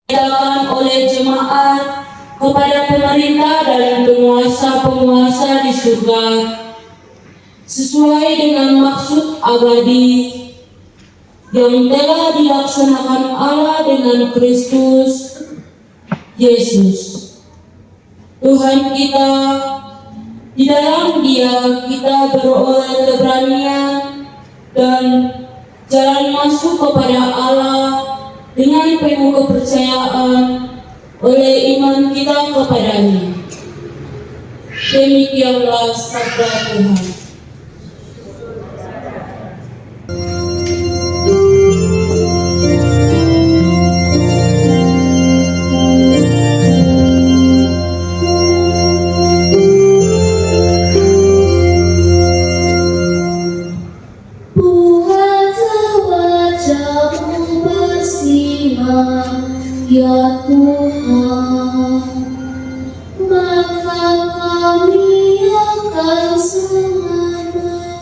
diadakan oleh jemaat kepada pemerintah dan penguasa-penguasa di surga sesuai dengan maksud abadi yang telah dilaksanakan Allah dengan Kristus Yesus Tuhan kita. Di dalam Dia kita beroleh keberanian dan jalan masuk kepada Allah dengan penuh kepercayaan oleh iman kita kepadanya. Demikianlah sabda Tuhan. Ya Tuhan, maka kami akan semangat.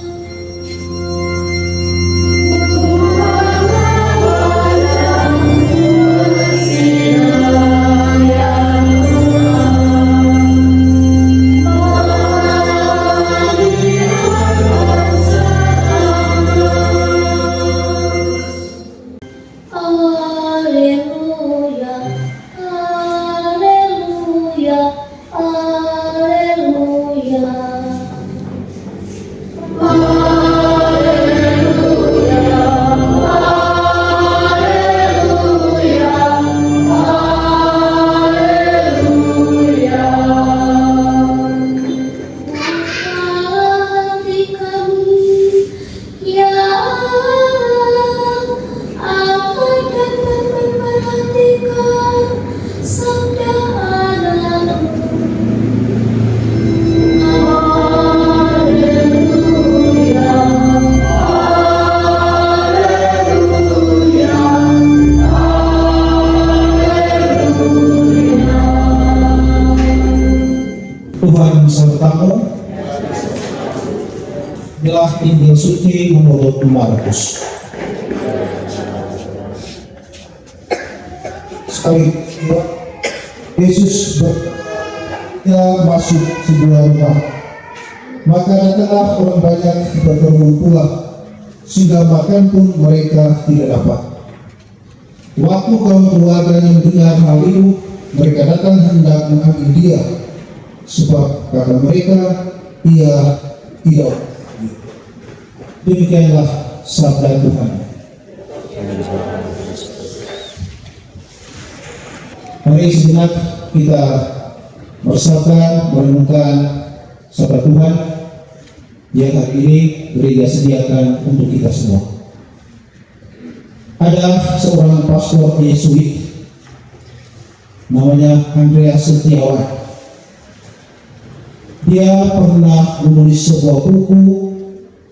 Tuhan sertamu. Inilah Injil suci menurut Markus. Sekali Yesus masuk sebuah rumah, maka datanglah orang banyak berkumpul, sehingga makan pun mereka tidak dapat. Waktu kaum keluarganya mendengar hal itu, mereka datang hendak mengambil dia, sebab kata mereka ia tidak. Demikianlah sabda Tuhan. Mari sejenak kita bersama merenungkan sabda Tuhan yang hari ini gereja sediakan untuk kita semua. Ada seorang pastor Yesuit namanya Andreas Setiawan. Dia pernah menulis sebuah buku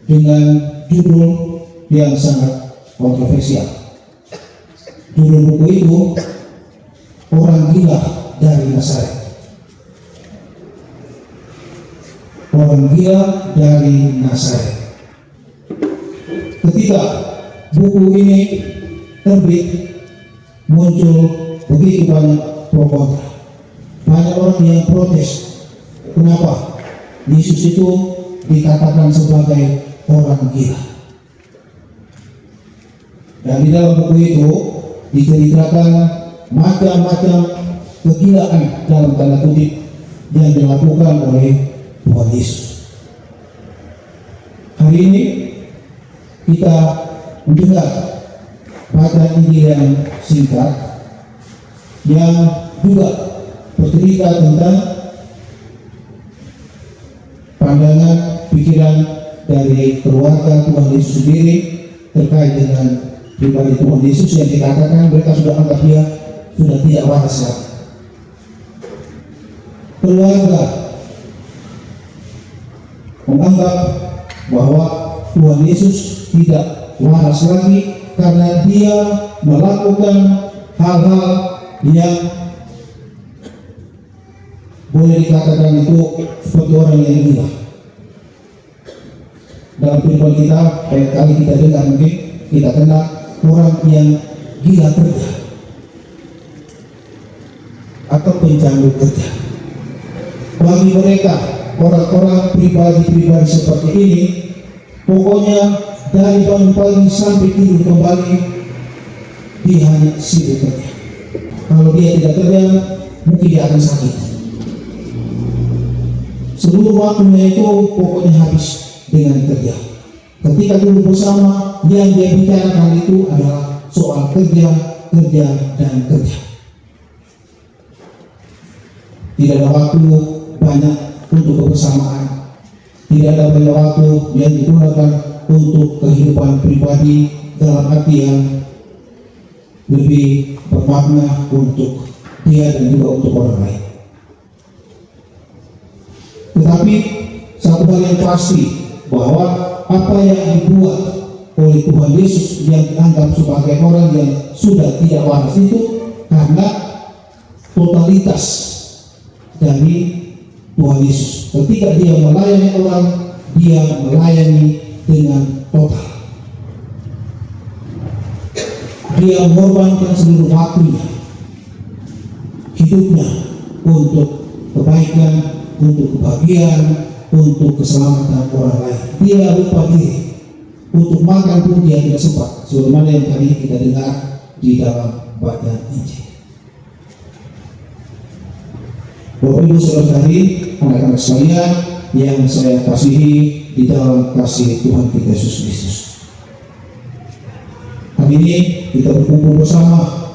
dengan judul yang sangat kontroversial. Judul buku itu Orang Gila dari Nazaret. Orang Gila dari Nazaret. Ketika buku ini terbit, muncul begitu banyak pro kontra. Banyak orang yang protes. Kenapa Yesus itu dikatakan sebagai orang gila? Dan di dalam buku itu diceritakan macam-macam kegilaan dalam tanda kutip yang dilakukan oleh Tuhan Yesus. Hari ini kita mendengar bacaan Injil yang singkat yang juga bercerita tentang pandangan pikiran dari keluarga Tuhan Yesus sendiri terkait dengan pribadi Tuhan Yesus yang dikatakan mereka sudah anggap dia sudah tidak waras lagi. Keluarga menganggap bahwa Tuhan Yesus tidak waras lagi karena dia melakukan hal-hal yang boleh dikatakan itu seperti orang yang gila. Dalam firman kita, banyak kali kita dengar, mungkin kita kenal orang yang gila kerja. atau pencandu kerja. Bagi mereka, orang-orang pribadi-pribadi seperti ini, pokoknya dari bangun pagi sampai tidur kembali, dia hanya sibuk kerja. Kalau dia tidak kerja, mungkin dia akan sakit. Seluruh waktunya itu pokoknya habis dengan kerja. Ketika duduk bersama, yang dia bicarakan itu adalah soal kerja, dan kerja. Tidak ada waktu banyak untuk kebersamaan. Tidak ada banyak waktu yang digunakan untuk kehidupan pribadi dalam arti yang lebih bermakna untuk dia dan juga untuk orang lain. Tetapi satu hal yang pasti, bahwa apa yang dibuat oleh Tuhan Yesus yang dianggap sebagai orang yang sudah tidak waras itu karena totalitas dari Tuhan Yesus. Ketika dia melayani orang, dia melayani dengan total. Dia mengorbankan seluruh waktunya, hidupnya untuk kebaikan, untuk kebahagiaan, untuk keselamatan orang lain. Dia lupa diri. Untuk makan pun dia tidak sempat, sebagaimana yang tadi kita dengar di dalam bacaan Injil. Bapak Ibu saudara-saudari, anak-anak sekalian yang saya kasihi di dalam kasih Tuhan kita Yesus Kristus. Hari ini kita berkumpul bersama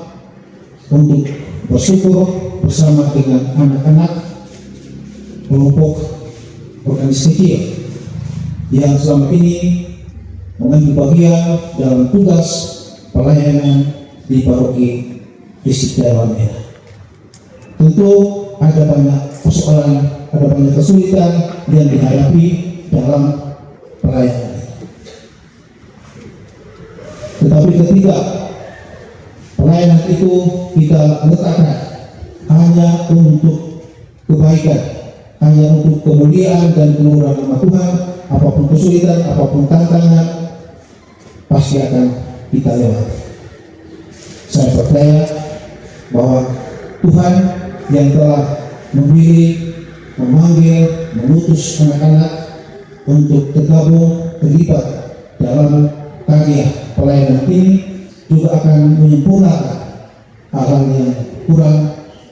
untuk bersyukur bersama dengan anak-anak kelompok organisasi kecil yang selama ini mengambil bagian dalam tugas pelayanan di paroki Distrik Jawa Merah. Tentu ada banyak persoalan, ada banyak kesulitan yang dihadapi dalam pelayanan. Tetapi ketika pelayanan itu kita letakkan hanya untuk kebaikan, hanya untuk kemuliaan dan keluhuran nama Tuhan, apapun kesulitan, apapun tantangan, pasti akan kita lewati. Saya percaya bahwa Tuhan yang telah memilih, memanggil, mengutus anak-anak untuk tergabung, terlibat dalam karya pelayanan ini juga akan menyempurnakan hal-hal yang kurang,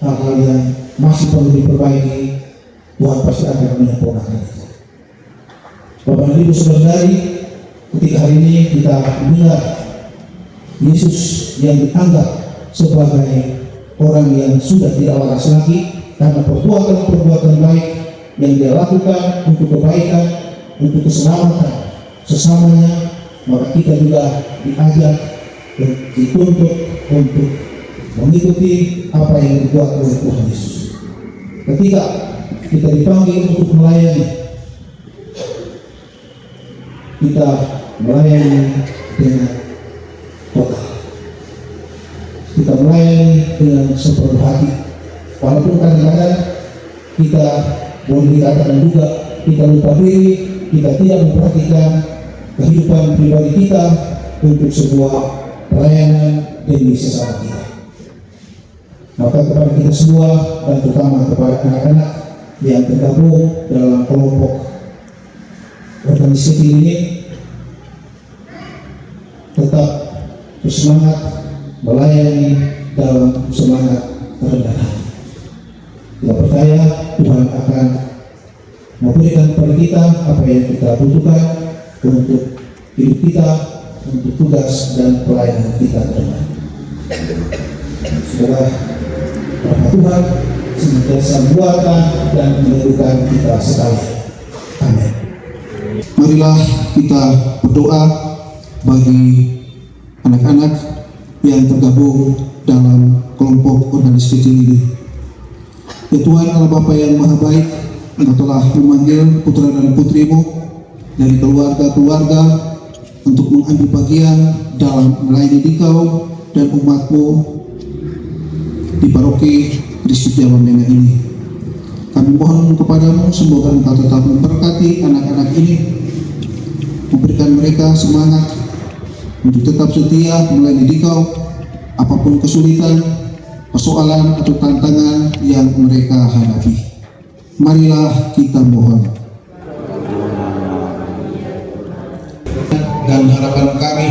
hal-hal yang masih perlu diperbaiki. Tuhan pasti akan menyempurnakan itu. Bapak Ibu saudari, ketika hari ini kita mendengar Yesus yang dianggap sebagai orang yang sudah tidak waras lagi karena perbuatan-perbuatan baik yang dia lakukan untuk kebaikan, untuk keselamatan sesamanya, maka kita juga diajak dan dituntut untuk mengikuti apa yang dibuat oleh Tuhan Yesus. Ketika kita dipanggil untuk melayani, kita melayani dengan total. Kita melayani dengan sepenuh hati. Walaupun kadang-kadang kita boleh dikatakan juga kita lupa diri, kita tidak memperhatikan kehidupan pribadi kita untuk sebuah pelayanan demi sesama kita. Maka kepada kita semua dan terutama kepada anak-anak yang tergabung dalam kelompok organisasi ini, tetap bersemangat melayani dalam semangat kerendahan hati. Kita percaya Tuhan akan memberikan kepada kita apa yang kita butuhkan untuk hidup kita, untuk tugas dan pelayanan kita ke depan. Semoga rahmat Tuhan senantiasa membuatkan dan meneguhkan kita sekalian. Amin. Marilah kita berdoa bagi anak-anak yang tergabung dalam kelompok organisasi kecil ini. Ya Tuhan Allah Bapa yang Maha Baik, Engkau telah memanggil putra dan putrimu dari keluarga-keluarga untuk mengambil bagian dalam melayani Dikau dan umatmu di paroki Distrik Jawa Merah ini. Kami mohon kepadamu semoga Engkau tetap memberkati anak-anak ini, memberikan mereka semangat untuk tetap setia melayani Dikau apapun kesulitan, persoalan atau tantangan yang mereka hadapi. Marilah kita mohon. Dan harapan kami,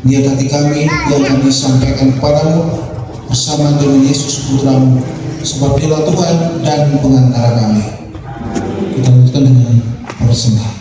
niat hati kami yang kami sampaikan kepadamu bersama dengan Yesus Putramu sebagai Tuhan dan pengantara kami. Kita lanjutkan dengan persembahan.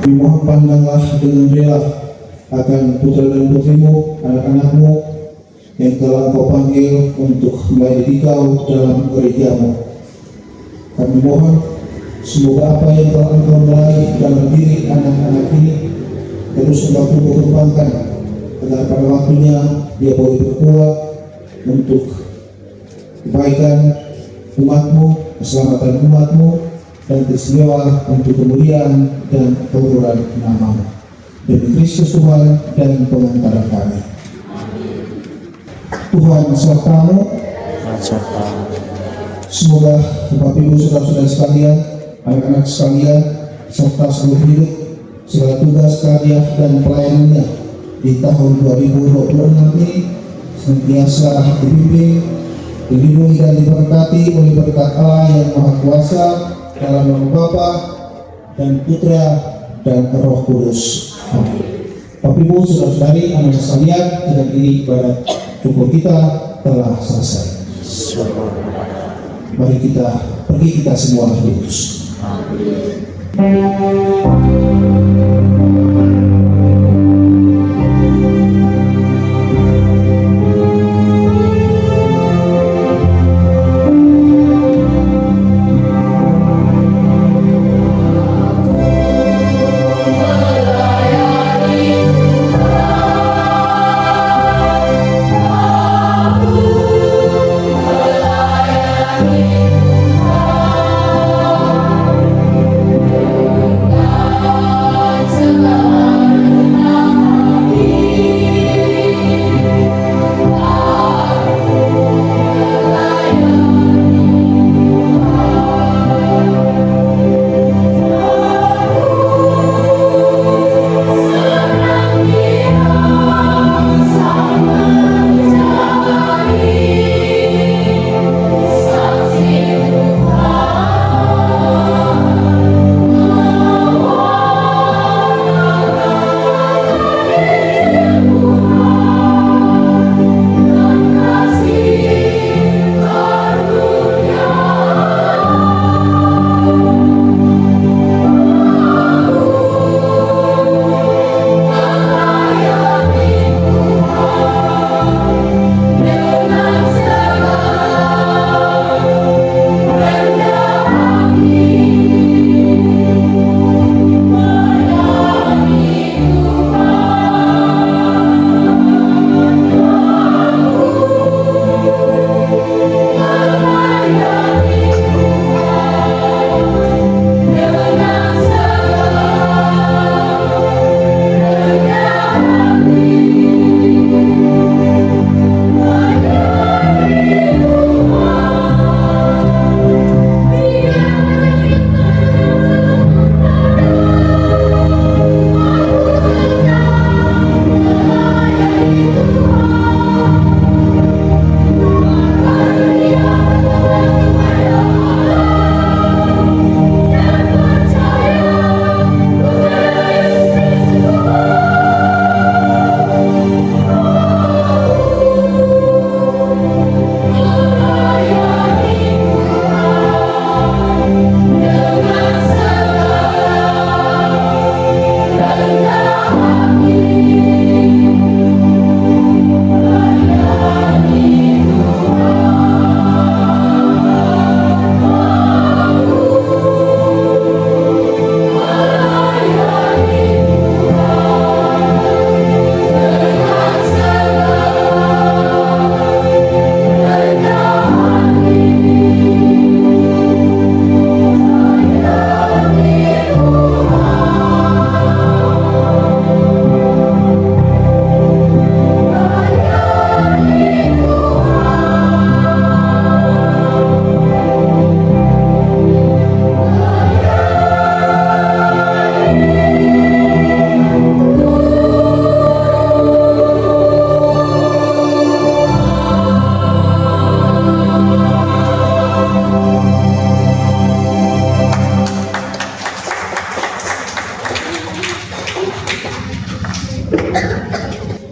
Mohon pandanglah dengan rela akan putra dan putrimu, anak-anakmu yang telah Engkau panggil untuk melayani Kau dalam gerejamu. Kami mohon semoga apa yang telah Engkau mulai dalam diri anak-anak ini terus Engkau tumbuh kembangkan, agar pada waktunya dia boleh berbuah untuk kebaikan umatmu, keselamatan umatmu, dan istimewa untuk kemuliaan dan kehuruan nama-Mu. Demi Kristus Tuhan dan pengantara kami. Tuhan sertamu. Semoga Bapak Ibu saudara-saudara sekalian, anak-anak sekalian, serta seluruh hidup, segala tugas, karya dan pelayanannya di tahun 2026 ini senantiasa dibimbing, dilindungi dan diberkati oleh berkat Allah yang Maha Kuasa dalam nama Bapa dan Putra dan Roh Kudus. Amin. Bapak Ibu saudara-saudari, anak sekalian, dengan ini ibadat syukur kita telah selesai. Mari kita pergi kita semua Yesus.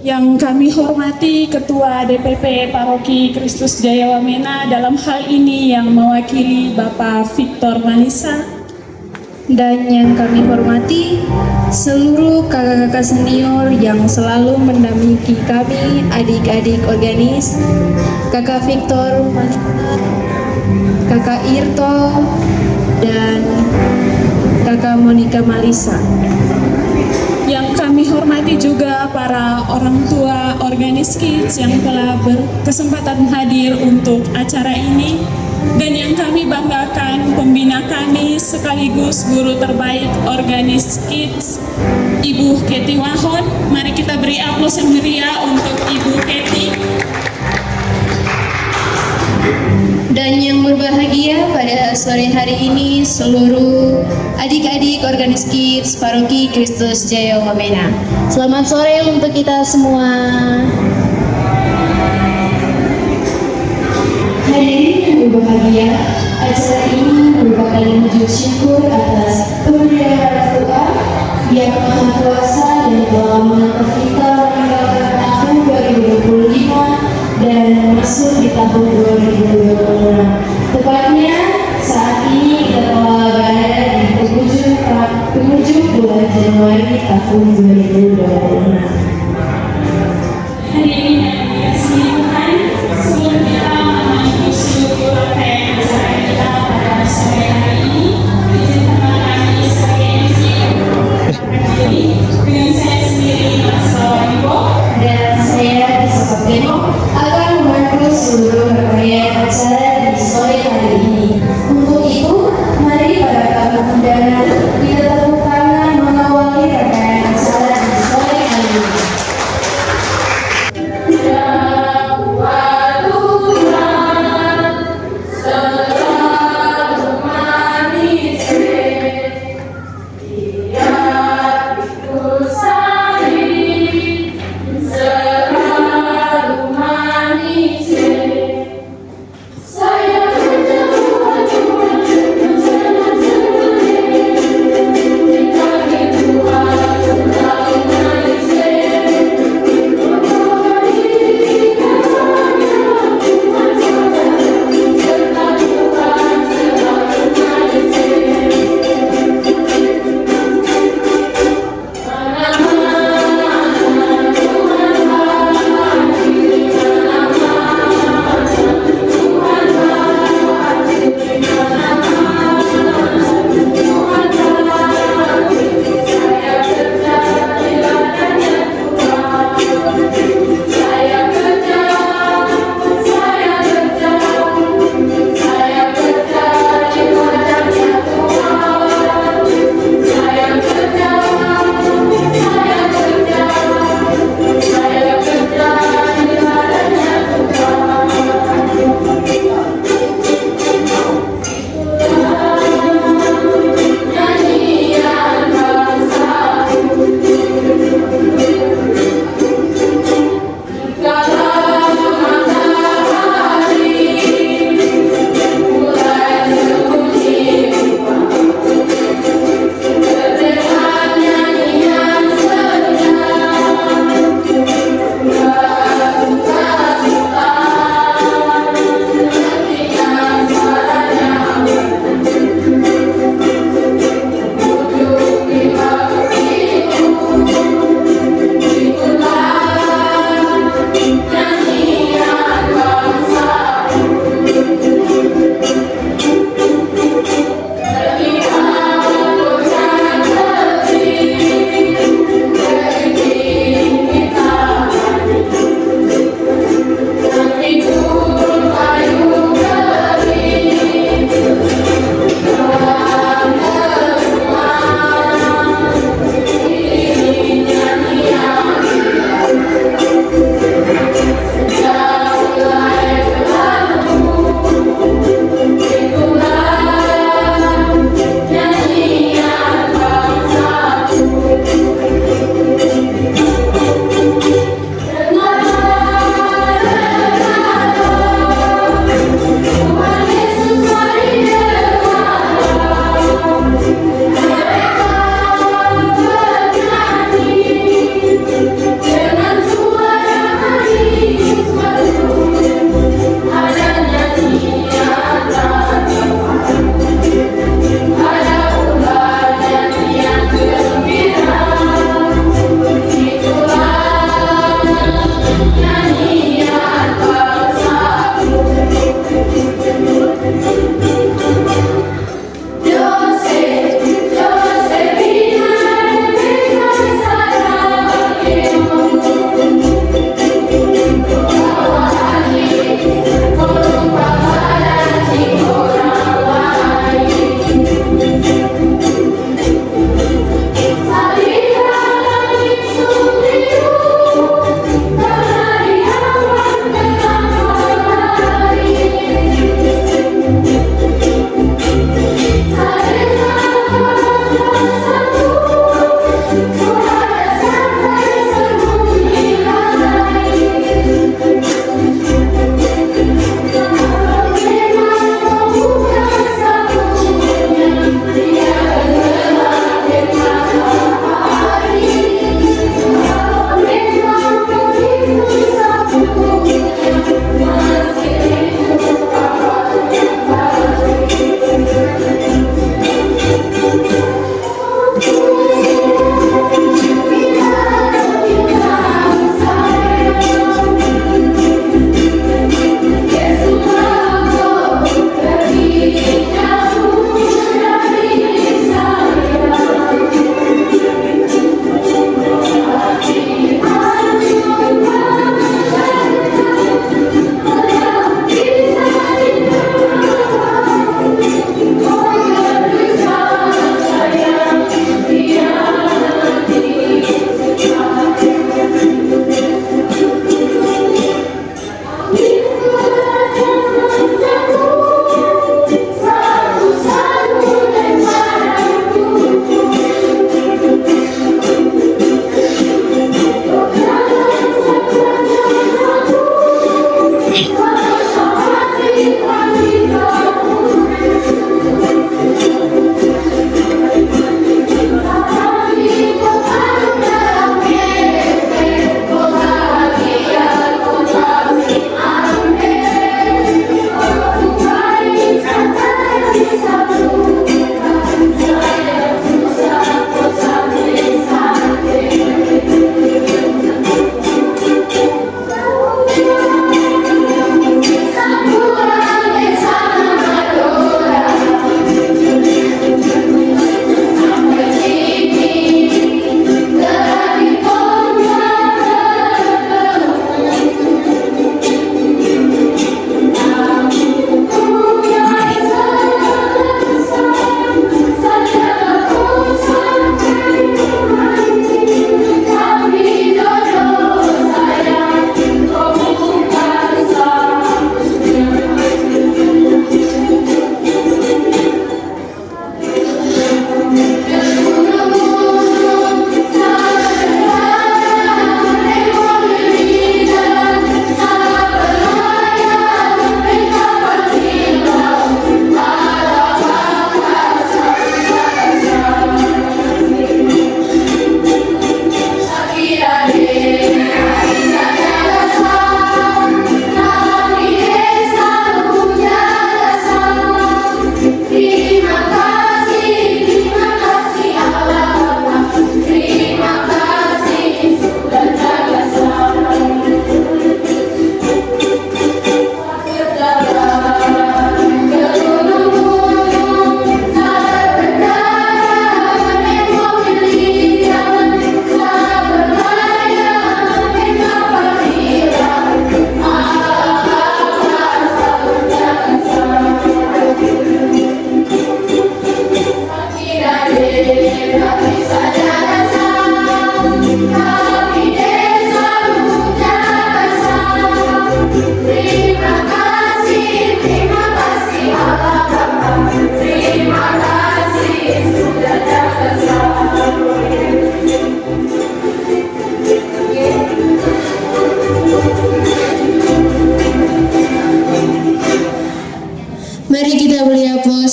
Yang kami hormati Ketua DPP Paroki Kristus Jaya Wamena dalam hal ini yang mewakili Bapak Victor Manisa, Dan yang kami hormati seluruh kakak-kakak senior yang selalu mendampingi kami, adik-adik organis, kakak Victor, kakak Irto, dan kakak Monica Malisa. Yang kami hormati juga para orang tua Organis Kids yang telah berkesempatan hadir untuk acara ini, dan yang kami banggakan pembina kami sekaligus guru terbaik Organis Kids, Ibu Kety Wahon. Mari kita beri aplaus yang meriah untuk Ibu Kety. Dan yang berbahagia pada sore hari ini seluruh adik-adik Organis Kids Paroki Kristus Jaya Wamena. Selamat sore untuk kita semua. Hadirin yang berbahagia, acara ini merupakan wujud syukur atas pemberian Tuhan yang Maha Kuasa dan telah mengantar kita meninggalkan tahun 2025 dan masuk di tahun 2026. Tepatnya saat ini kita telah berada di penghujung bulan Januari tahun 2026. Hadirin yang dikasihi Tuhan, sebelum kita menuju seluruh rangkaian acara kita pada sore hari ini, izinkanlah kami sebagai MC berdiri dengan saya sendiri, Mas Lawaniko, Dan saya Isabel Beno akan membantu seluruh rangkaian acara di sore hari ini. Untuk itu, mari para tamu undangan kita tepuk tangan mengawali rangkaian acara di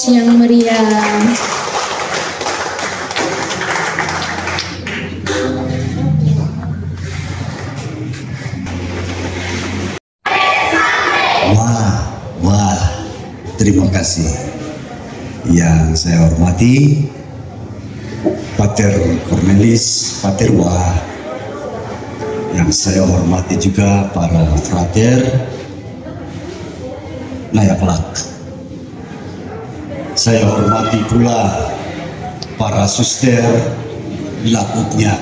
yang meriah. Wah, terima kasih. Yang saya hormati Pater Cornelis, Pater Wah. Yang saya hormati juga para frater layak lak. Saya hormati pula para suster lakuknya.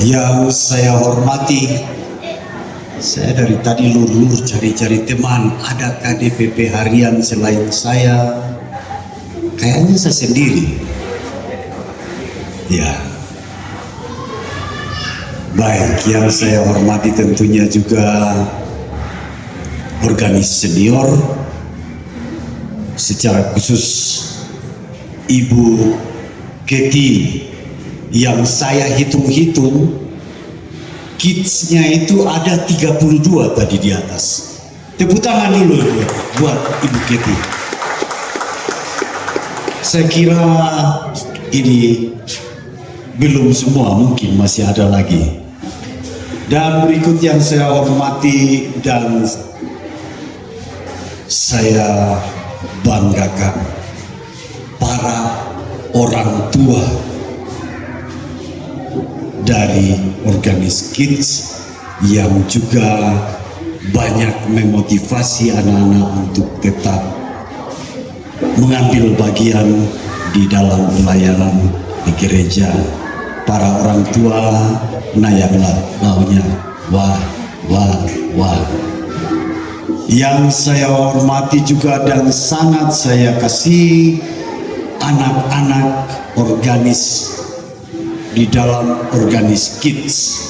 Yang saya hormati, saya dari tadi lur-lur cari-cari teman, adakah DPP harian selain saya? Kayaknya saya sendiri. Ya. Baik, yang saya hormati tentunya juga organis senior, secara khusus Ibu Keti, yang saya hitung-hitung kidsnya itu ada 32 tadi di atas. Tepuk tangan dulu buat Ibu Keti. Saya kira ini belum semua, mungkin masih ada lagi. Dan berikut yang saya hormati dan saya banggakan, para orang tua dari Organis Kids yang juga banyak memotivasi anak-anak untuk tetap mengambil bagian di dalam pelayanan di gereja. Para orang tua nayanglah launya, wah. Yang saya hormati juga dan sangat saya kasih anak-anak organis di dalam Organis Kids.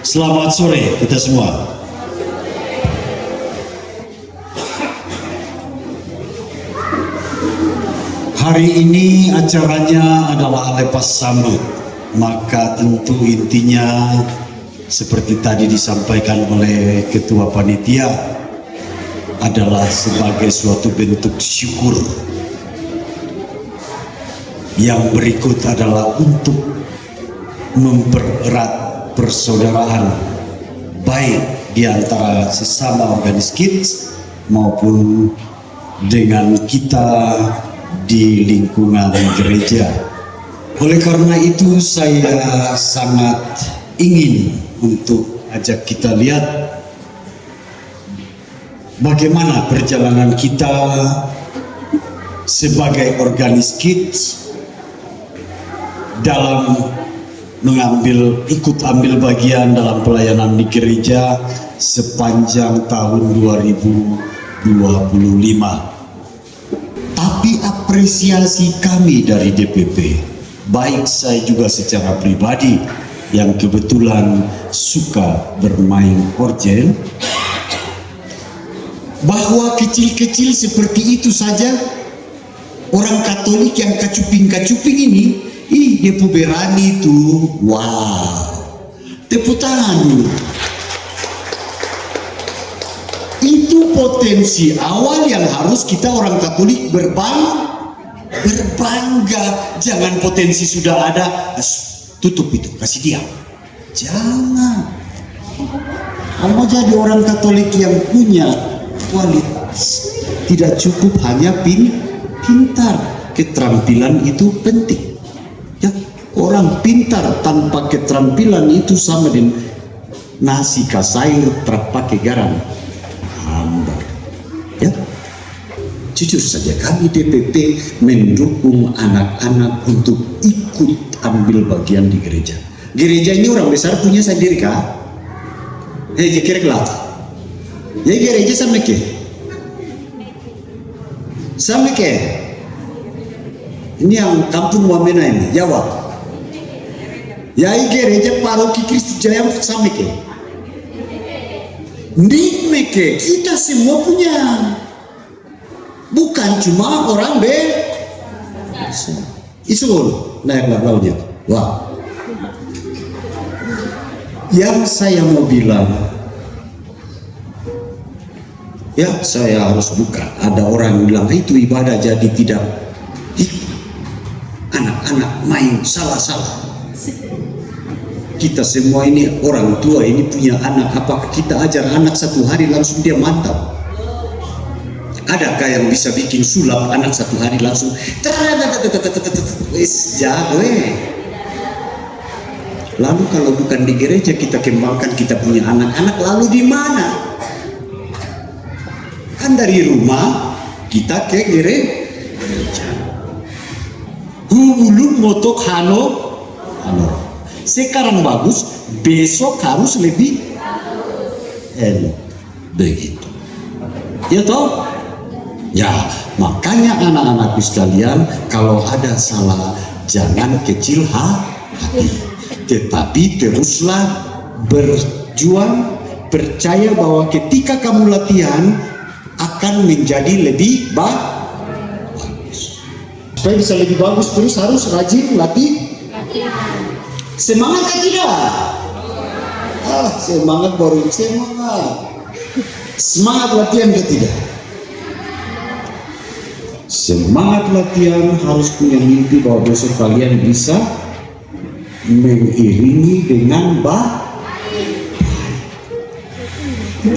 Selamat sore kita semua. Hari ini acaranya adalah lepas sama, maka tentu intinya seperti tadi disampaikan oleh Ketua Panitia adalah sebagai suatu bentuk syukur. Yang berikut adalah untuk mempererat persaudaraan baik di antara sesama Organis Kids maupun dengan kita di lingkungan gereja. Oleh karena itu saya sangat ingin untuk ajak kita lihat bagaimana perjalanan kita sebagai Organis Kids dalam ikut ambil bagian dalam pelayanan di gereja sepanjang tahun 2025. Tapi apresiasi kami dari DPP, baik saya juga secara pribadi yang kebetulan suka bermain orgel, bahwa kecil-kecil seperti itu saja orang Katolik yang kacuping-kacuping ini, dia berani tuh, wow, tepuk tangan dulu. Itu potensi awal yang harus kita orang Katolik berbangga. Jangan potensi sudah ada, tutup itu, kasih diam. Jangan. Kamu jadi orang Katolik yang punya kualitas. Tidak cukup hanya pintar. Keterampilan itu penting. Ya, orang pintar tanpa keterampilan itu sama dengan nasi kasayur terpakai garam. Ya, jujur saja kami DPP mendukung anak-anak untuk ikut ambil bagian di gereja. Gereja ini orang besar punya sendiri kah? Kira-kira ya gereja sama ke? Ini yang kampung Wamena ini, jawab. Ya gereja paroki Kristus Jaya sama ke? Meke, kita semua punya, bukan cuma orang Isul naik lautnya. Wah, yang saya mau bilang Ya, saya harus buka. Ada orang yang bilang itu ibadah jadi tidak hikmah. Anak-anak main salah-salah. Kita semua ini orang tua ini punya anak. Apakah kita ajar anak 1 hari langsung dia mantap? Adakah yang bisa bikin sulap anak 1 hari langsung? Wis jago Lalu kalau bukan di gereja kita kembangkan kita punya anak-anak, lalu di mana? Kan dari rumah kita ke gereja. Hulu motok hano. Sekarang bagus, besok harus lebih begitu. Ya toh? Ya, makanya anak-anakku sekalian, kalau ada salah jangan kecil hati, tetapi teruslah berjuang, percaya bahwa ketika kamu latihan akan menjadi lebih bagus. Supaya bisa lebih bagus terus harus rajin latihan. Semangat kan tidak? Semangat baru semangat. Semangat latihan ke tidak? Semangat latihan harus punya mimpi bahwa besok kalian bisa mengiringi dengan baik.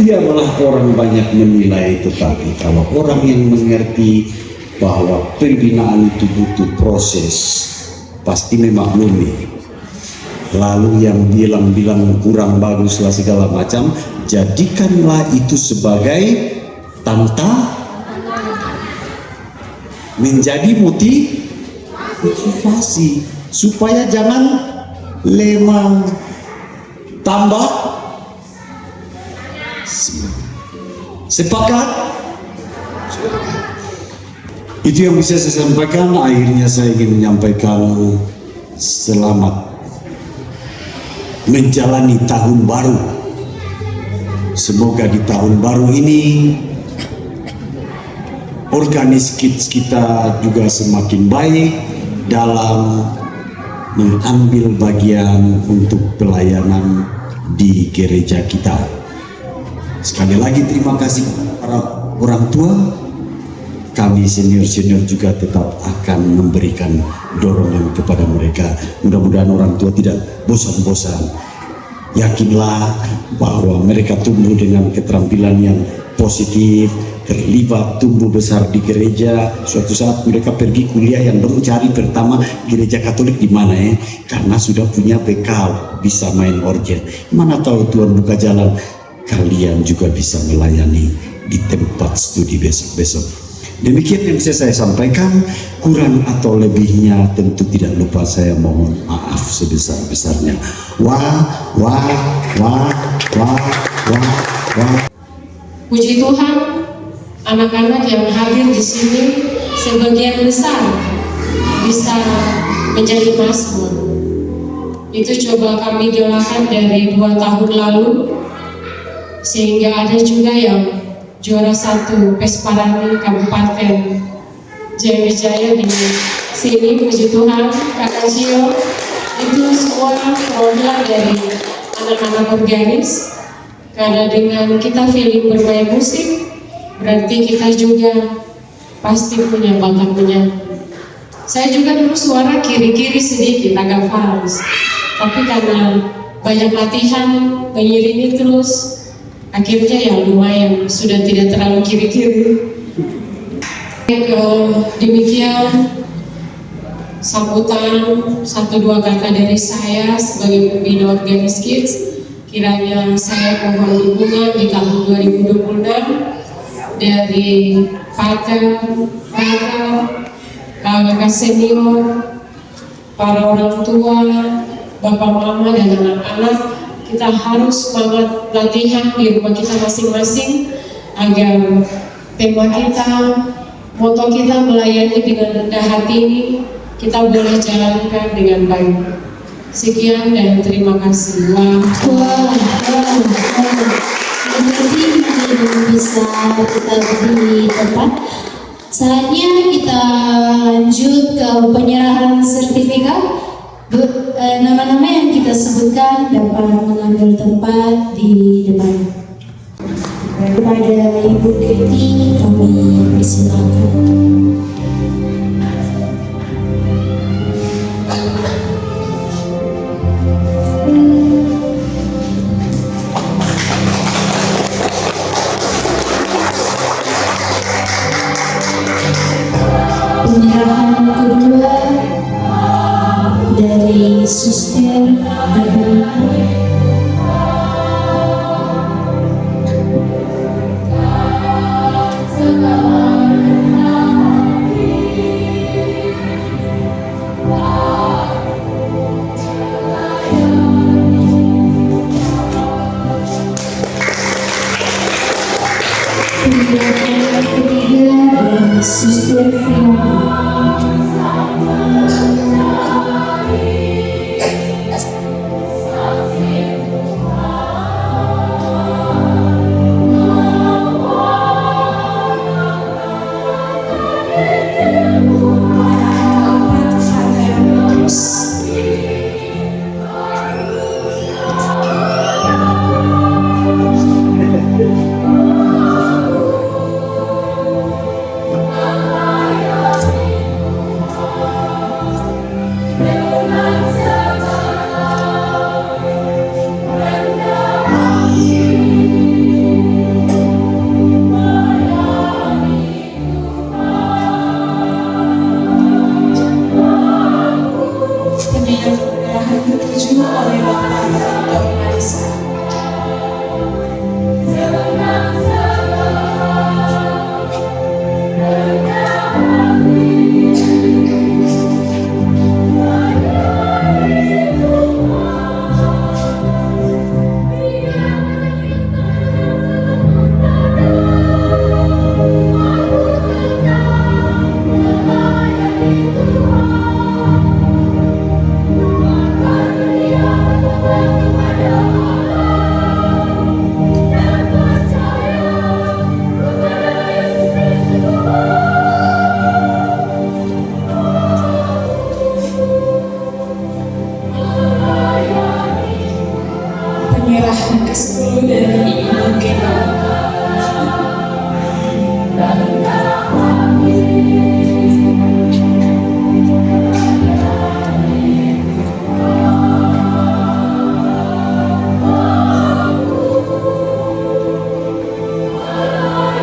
Dia malah orang banyak menilai, tetapi kalau orang yang mengerti bahwa pembinaan itu butuh proses, pasti memaklumi. Lalu yang bilang-bilang kurang bagus lah segala macam, jadikanlah itu sebagai menjadi motivasi supaya jangan lemah, tambah sepakat. Itu yang bisa saya sampaikan. Akhirnya saya ingin menyampaikan selamat menjalani tahun baru. Semoga di tahun baru ini Organis Kids kita juga semakin baik dalam mengambil bagian untuk pelayanan di gereja kita. Sekali lagi terima kasih para orang tua. Kami senior-senior juga tetap akan memberikan dorongan kepada mereka. Mudah-mudahan orang tua tidak bosan-bosan. Yakinlah bahwa mereka tumbuh dengan keterampilan yang positif, terlibat, tumbuh besar di gereja. Suatu saat mereka pergi kuliah, yang dong cari pertama gereja Katolik di mana karena sudah punya bekal, bisa main organ. Mana tahu Tuhan buka jalan, kalian juga bisa melayani di tempat studi besok-besok. Demikian yang bisa saya sampaikan. Kurang atau lebihnya tentu tidak lupa saya mohon maaf sebesar-besarnya. Wah. Puji Tuhan, anak-anak yang hadir di sini sebagian besar bisa menjadi mazmur. Itu coba kami galakan dari 2 tahun lalu, sehingga ada juga yang juara 1 Pesparani Kabupaten Jaya-Wijaya di sini. Puji Tuhan, Kakak Cio, itu semua perwakilan dari anak-anak organis. Karena dengan kita feeling bermain musik, berarti kita juga pasti punya bakat menyanyi. Saya juga dulu suara kiri-kiri sedikit, agak fals. Tapi karena banyak latihan, mengiringi terus, akhirnya ya lumayan, sudah tidak terlalu kiri-kiri. Demikian sambutan 1-2 kata dari saya sebagai pembina Organis Kids. Kiranya saya mohon dukungan di tahun 2026 dari Pater, kakak senior, para orang tua, bapak mama dan anak-anak. Kita harus semangat latihan di rumah kita masing-masing agar tema kita, moto kita melayani dengan rendah hati ini kita boleh jalankan dengan baik. Sekian dan terima kasih. Berarti belum bisa kita beri tempat. Saatnya kita lanjut ke penyerahan sertifikat. Nama-nama yang kita sebutkan dapat mengambil tempat di depan. Kepada Ibu Keti kami persilakan. Penyerahan kedua dari Suster Gabriela. Penyerahan ketiga dari Suster Fiona. Penyerahan ketujuh oleh Bapak Dr. Marisa. Penyerahan ke-10 dari Ibu Gena.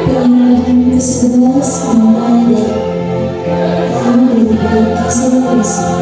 Penyerahan ke-11 dari Kisah.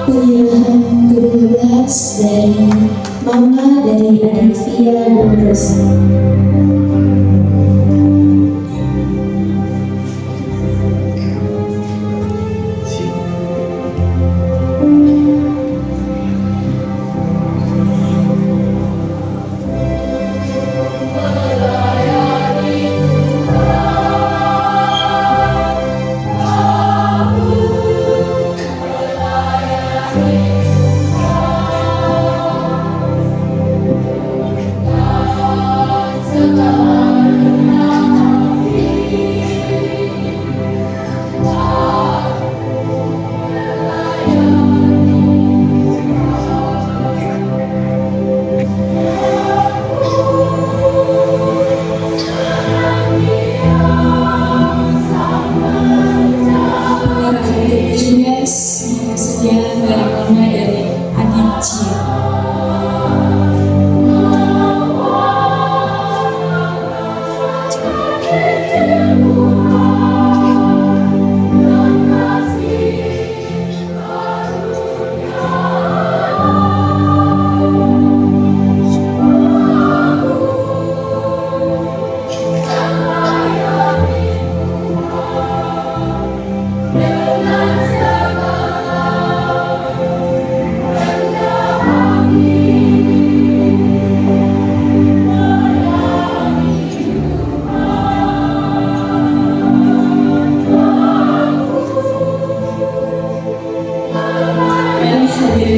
Penyerahan ke-12 dari Mama dari Adivia Bonrosa.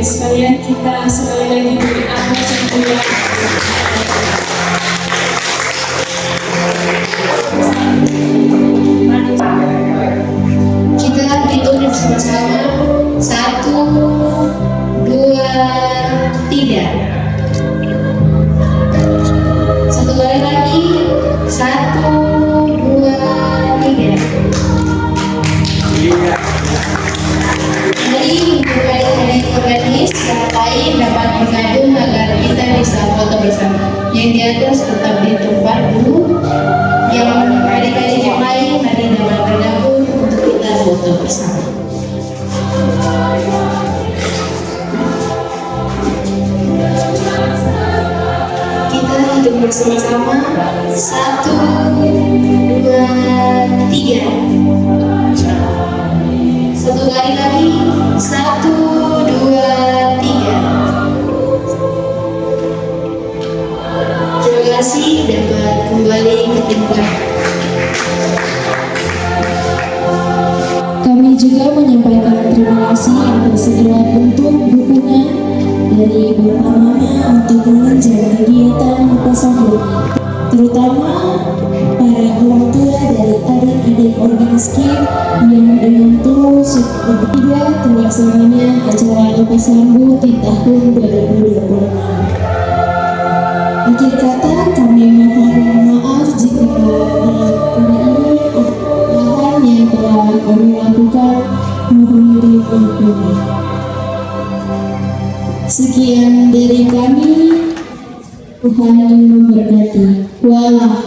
sekalian, kita sekali lagi beri aplaus yang meriah. Kita hitung bersama-sama. 1, 2, 3. Satu kali lagi. 1, 2, 3. Mari untuk adik-adik organis yang lain dapat bergabung agar kita bisa foto bersama. Yang di atas tetap di tempat dulu. Yang adik-adik yang lain mari dapat bergabung untuk kita foto bersama. Kita hitung bersama-sama. 1, 2, 3. Satu kali lagi. 1, 2, 3. Terima kasih, dapat kembali ke tempat. Kami juga menyampaikan terima kasih atas segala bentuk dukungan dari Bapak Mama untuk menunjang kegiatan tersebut, terutama para orang tua dari adik-adik organisasi yang dengan tulus berbeda terlaksananya acara lepas rambut di tahun 2026. Akhir kata, kami mohon maaf jika pada ini bahan yang telah kami lakukan mohon diampuni. Sekian dari kami. Tuhan memberkati. Wah.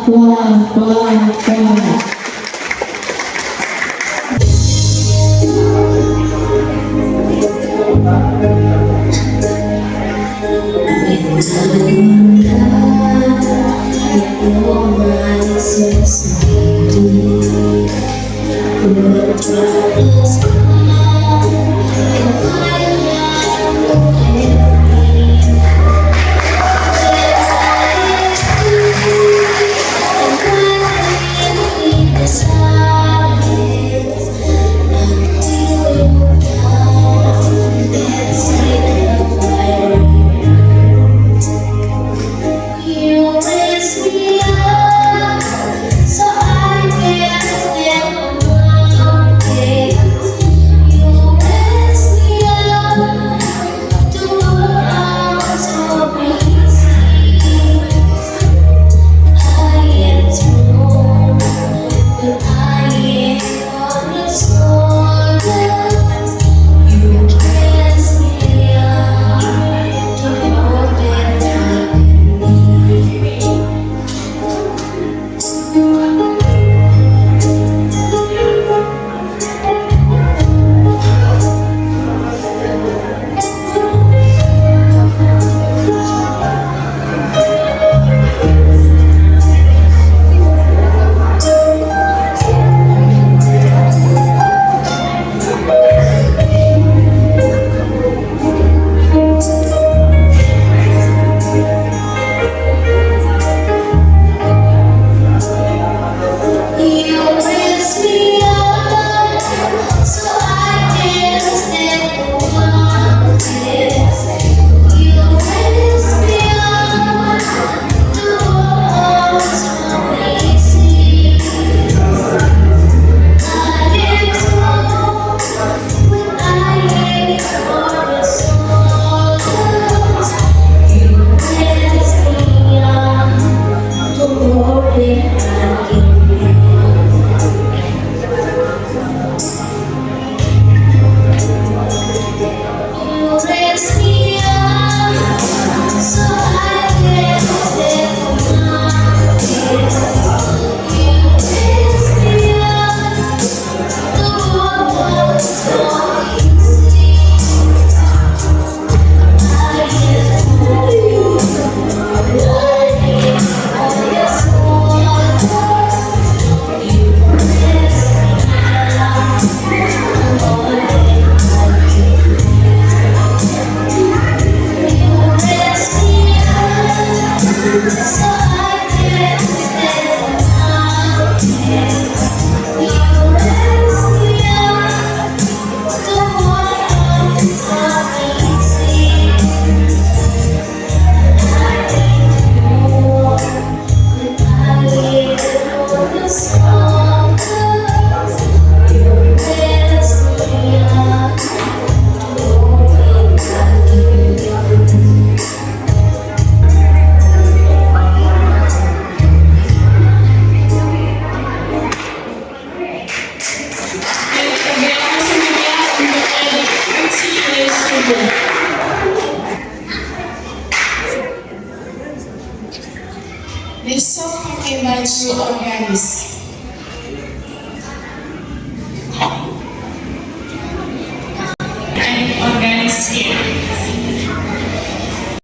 besok pakai baju organis.